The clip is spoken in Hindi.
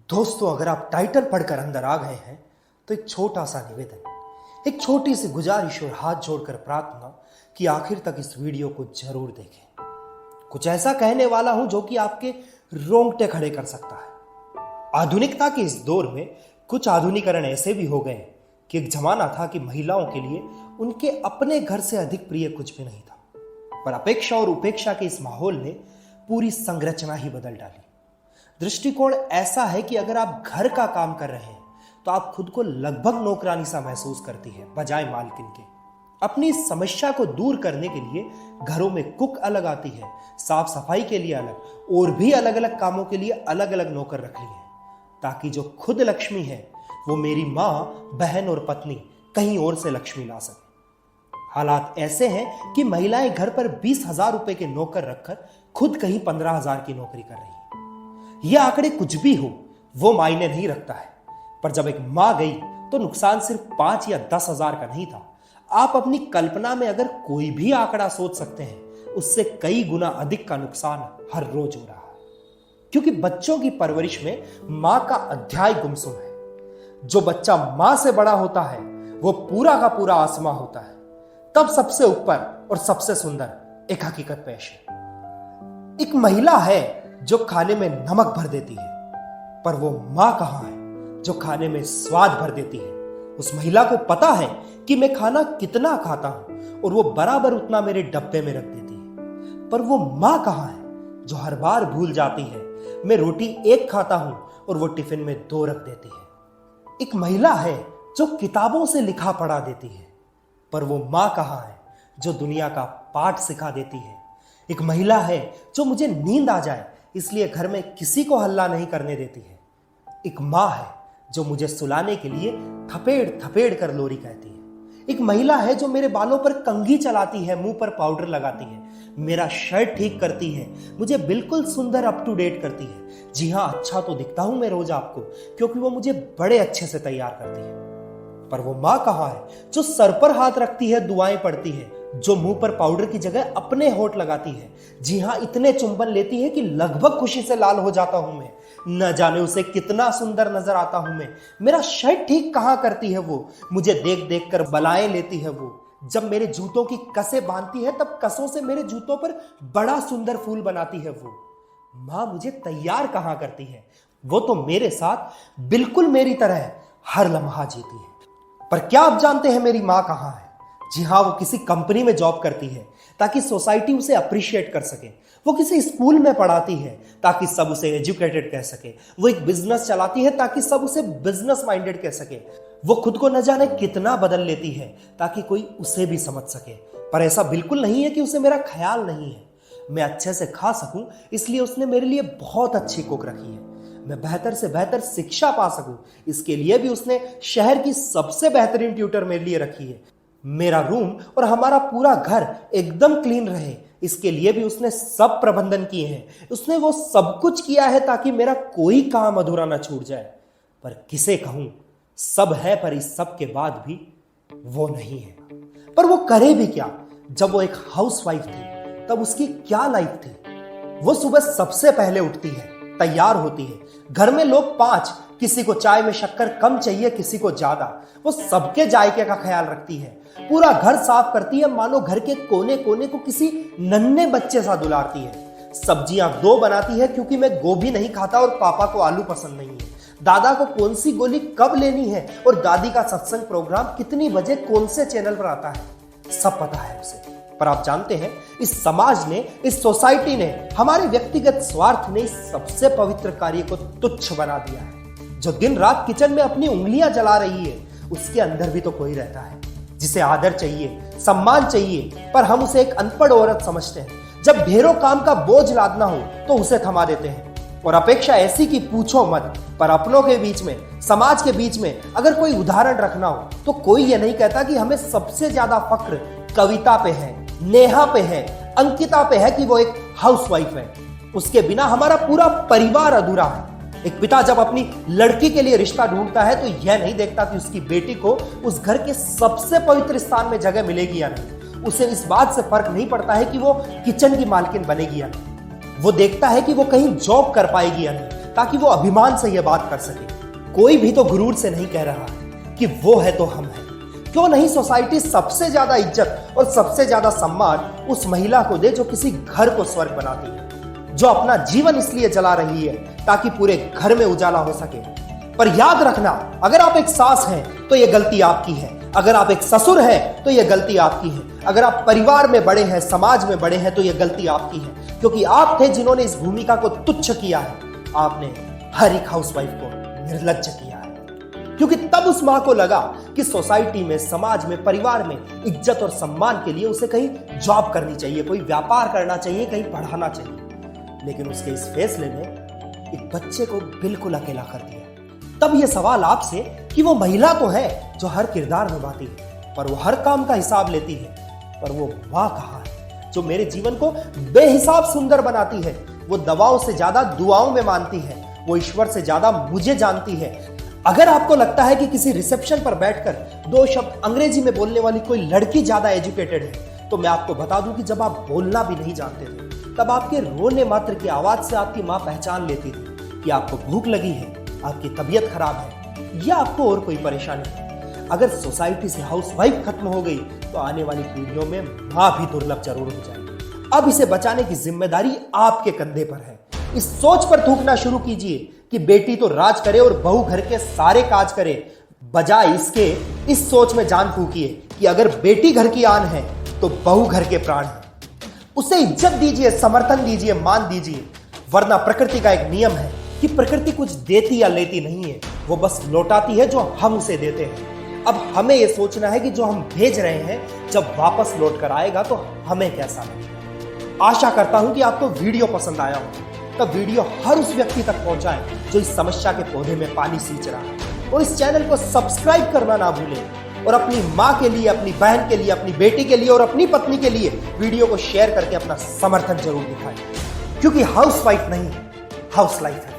दोस्तों, अगर आप टाइटल पढ़कर अंदर आ गए हैं तो एक छोटा सा निवेदन, एक छोटी सी गुजारिश और हाथ जोड़कर प्रार्थना कि आखिर तक इस वीडियो को जरूर देखें। कुछ ऐसा कहने वाला हूं जो कि आपके रोंगटे खड़े कर सकता है। आधुनिकता के इस दौर में कुछ आधुनिकरण ऐसे भी हो गए कि एक जमाना था कि महिलाओं के लिए उनके अपने घर से अधिक प्रिय कुछ भी नहीं था, पर अपेक्षा और उपेक्षा के इस माहौल ने पूरी संरचना ही बदल डाली। दृष्टिकोण ऐसा है कि अगर आप घर का काम कर रहे हैं तो आप खुद को लगभग नौकरानी सा महसूस करती है बजाय मालकिन के। अपनी इस समस्या को दूर करने के लिए घरों में कुक अलग आती है, साफ सफाई के लिए अलग और भी अलग अलग कामों के लिए अलग अलग नौकर रख ली है, ताकि जो खुद लक्ष्मी है वो मेरी माँ, बहन और पत्नी कहीं और से लक्ष्मी ला सके। हालात ऐसे हैं कि महिलाएं घर पर 20,000 रुपए के नौकर रखकर खुद कहीं 15,000 की नौकरी कर रही है। यह आंकड़े कुछ भी हो वो मायने नहीं रखता है, पर जब एक मां गई तो नुकसान सिर्फ 5 या 10,000 का नहीं था। आप अपनी कल्पना में अगर कोई भी आंकड़ा सोच सकते हैं, उससे कई गुना अधिक का नुकसान हर रोज हो रहा है। क्योंकि बच्चों की परवरिश में मां का अध्याय गुमसुम है। जो बच्चा मां से बड़ा होता है वो पूरा का पूरा आसमां होता है। तब सबसे ऊपर और सबसे सुंदर एक हकीकत पेश है। एक महिला है जो खाने में नमक भर देती है, पर वो मां कहां है जो खाने में स्वाद भर देती है। उस महिला को पता है कि मैं खाना कितना खाता हूं और वो बराबर उतना मेरे डब्बे में रख देती है। पर वो मां कहां है जो हर बार भूल जाती है मैं रोटी एक खाता हूं और वो टिफिन में 2 रख देती है। एक महिला है जो किताबों से लिखा पढ़ा देती है, पर वो मां कहां है जो दुनिया का पाठ सिखा देती है। एक महिला है जो मुझे नींद आ जाए इसलिए घर में किसी को हल्ला नहीं करने देती है। एक मां है जो मुझे सुलाने के लिए थपेड़ थपेड़ कर लोरी कहती है। एक महिला है जो मेरे बालों पर कंघी चलाती है, मुंह पर पाउडर लगाती है, मेरा शर्ट ठीक करती है, मुझे बिल्कुल सुंदर अप टू डेट करती है। जी हां, अच्छा तो दिखता हूं मैं रोज आपको, क्योंकि वो मुझे बड़े अच्छे से तैयार करती है। पर वो मां कहां है जो सर पर हाथ रखती है, दुआएं पढ़ती है, जो मुंह पर पाउडर की जगह अपने होठ लगाती है। जी हां, इतने चुंबन लेती है कि लगभग खुशी से लाल हो जाता हूं मैं। न जाने उसे कितना सुंदर नजर आता हूं मैं। मेरा शर्ट ठीक कहां करती है वो, मुझे देख देख कर बलाएं लेती है वो। जब मेरे जूतों की कसें बांधती है तब कसों से मेरे जूतों पर बड़ा सुंदर फूल बनाती है वो। मां मुझे तैयार कहां करती है, वो तो मेरे साथ बिल्कुल मेरी तरह हर लम्हा जीती है। पर क्या आप जानते हैं मेरी मां कहां है? जी हां, वो किसी कंपनी में जॉब करती है ताकि सोसाइटी उसे अप्रिशिएट कर सके। वो किसी स्कूल में पढ़ाती है ताकि सब उसे एजुकेटेड कह सके। वो एक बिजनेस चलाती है ताकि सब उसे बिजनेस माइंडेड कह सके। वो खुद को न जाने कितना बदल लेती है ताकि कोई उसे भी समझ सके। पर ऐसा बिल्कुल नहीं है कि उसे मेरा ख्याल नहीं है। मैं अच्छे से खा सकूं इसलिए उसने मेरे लिए बहुत अच्छी कुक रखी है। मैं बेहतर से बेहतर शिक्षा पा सकूं इसके लिए भी उसने शहर की सबसे बेहतरीन ट्यूटर मेरे लिए रखी है। मेरा रूम और हमारा पूरा घर एकदम क्लीन रहे इसके लिए भी उसने सब प्रबंधन किए हैं। उसने वो सब कुछ किया है ताकि मेरा कोई काम अधूरा ना छूट जाए। पर किसे कहूं, सब है पर इस सब के बाद भी वो नहीं है। पर वो करे भी क्या? जब वो एक हाउसवाइफ थी तब उसकी क्या लाइफ थी। वो सुबह सबसे पहले उठती है, तैयार होती है, घर में लोग 5, किसी को चाय में शक्कर कम चाहिए, किसी को ज्यादा। वो सबके जायके का ख्याल रखती है, पूरा घर साफ करती है, मानो घर के कोने कोने को किसी नन्हे बच्चे सा दुलारती है। सब्जियां 2 बनाती है क्योंकि मैं गोभी नहीं खाता और पापा को आलू पसंद नहीं है। दादा को कौन सी गोली कब लेनी है और दादी का सत्संग प्रोग्राम कितनी बजे कौन से चैनल पर आता है, सब पता है उसे। पर आप जानते हैं, इस समाज ने, इस सोसाइटी ने, हमारे व्यक्तिगत स्वार्थ ने इस सबसे पवित्र कार्य को तुच्छ बना दिया है। जो दिन रात किचन में अपनी उंगलियां जला रही है, उसके अंदर भी तो कोई रहता है जिसे आदर चाहिए, सम्मान चाहिए, पर हम उसे एक अनपढ़ औरत समझते हैं। जब ढेरों काम का बोझ लादना हो तो उसे थमा देते हैं और अपेक्षा ऐसी कि पूछो मत। पर अपनों के बीच में, समाज के बीच में अगर कोई उदाहरण रखना हो तो कोई ये नहीं कहता कि हमें सबसे ज्यादा फक्र कविता पे है, नेहा पे है, अंकिता पे है कि वो एक हाउसवाइफ है। उसके बिना हमारा पूरा परिवार अधूरा है। एक पिता जब अपनी लड़की के लिए रिश्ता ढूंढता है तो यह नहीं देखता कि उसकी बेटी को उस घर के सबसे पवित्र स्थान में जगह मिलेगी या नहीं। उसे इस बात से फर्क नहीं पड़ता है कि वो किचन की मालकिन बनेगी या नहीं। वो देखता है कि वो कहीं जॉब कर पाएगी या नहीं, ताकि वो अभिमान से यह बात कर सके। कोई भी तो गुरूर से नहीं कह रहा है कि वो है तो हम हैं। क्यों नहीं सोसाइटी सबसे ज्यादा इज्जत और सबसे ज्यादा सम्मान उस महिला को दे जो किसी घर को स्वर्ग बनाती है, जो अपना जीवन इसलिए जला रही है ताकि पूरे घर में उजाला हो सके। पर याद रखना, अगर आप एक सास हैं तो यह गलती आपकी है, अगर आप एक ससुर हैं तो यह गलती आपकी है, अगर आप परिवार में बड़े हैं, समाज में बड़े हैं तो यह गलती आपकी है, क्योंकि आप थे जिन्होंने इस भूमिका को तुच्छ किया है। आपने हर एक हाउसवाइफ को निर्लज्ज किया है, क्योंकि तब उस मां को लगा कि सोसाइटी में, समाज में, परिवार में इज्जत और सम्मान के लिए उसे कहीं जॉब करनी चाहिए, कोई व्यापार करना चाहिए, कहीं पढ़ाना चाहिए। लेकिन उसके इस फैसले ने एक बच्चे को बिल्कुल अकेला कर दिया। तब यह सवाल आपसे कि वो महिला तो है जो हर किरदार निभाती है, पर वो हर काम का हिसाब लेती है, पर वो मां कहां है जो मेरे जीवन को बेहिसाब सुंदर बनाती है? वो दवाओं से ज्यादा दुआओं में मानती है, वो ईश्वर से ज्यादा मुझे जानती है। अगर आपको लगता है कि किसी रिसेप्शन पर बैठकर 2 शब्द अंग्रेजी में बोलने वाली कोई लड़की ज्यादा एजुकेटेड है, तो मैं आपको बता दूं कि जब आप बोलना भी नहीं जानते थे, तब आपके रोने मात्र की आवाज से आपकी मां पहचान लेती थी कि आपको भूख लगी है, आपकी तबीयत खराब है या आपको और कोई परेशानी है। अगर सोसाइटी से हाउसवाइफ खत्म हो गई तो आने वाली पीढ़ियों में मां भी दुर्लभ जरूर हो जाएगी। अब इसे बचाने की जिम्मेदारी आपके कंधे पर है। इस सोच पर थूकना शुरू कीजिए कि बेटी तो राज करे और बहू घर के सारे काज करे, बजाय इसके इस सोच में जान फूकिए कि अगर बेटी घर की आन है तो बहू घर के प्राण है। उसे इज्जत दीजिए, समर्थन दीजिए, मान दीजिए, वरना प्रकृति का एक नियम है कि प्रकृति कुछ देती या लेती नहीं है, वो बस लौटाती है जो हम उसे देते हैं। अब हमें यह सोचना है कि जो हम भेज रहे हैं जब वापस लौट कर आएगा तो हमें कैसा लगेगा। आशा करता हूं कि आपको वीडियो पसंद आया हो, तब वीडियो हर उस व्यक्ति तक पहुंचाएं जो इस समस्या के पौधे में पानी सींच रहा है, और इस चैनल को सब्सक्राइब करना ना भूलें, और अपनी मां के लिए, अपनी बहन के लिए, अपनी बेटी के लिए और अपनी पत्नी के लिए वीडियो को शेयर करके अपना समर्थन जरूर दिखाएं, क्योंकि हाउसवाइफ नहीं, हाउस लाइफ है।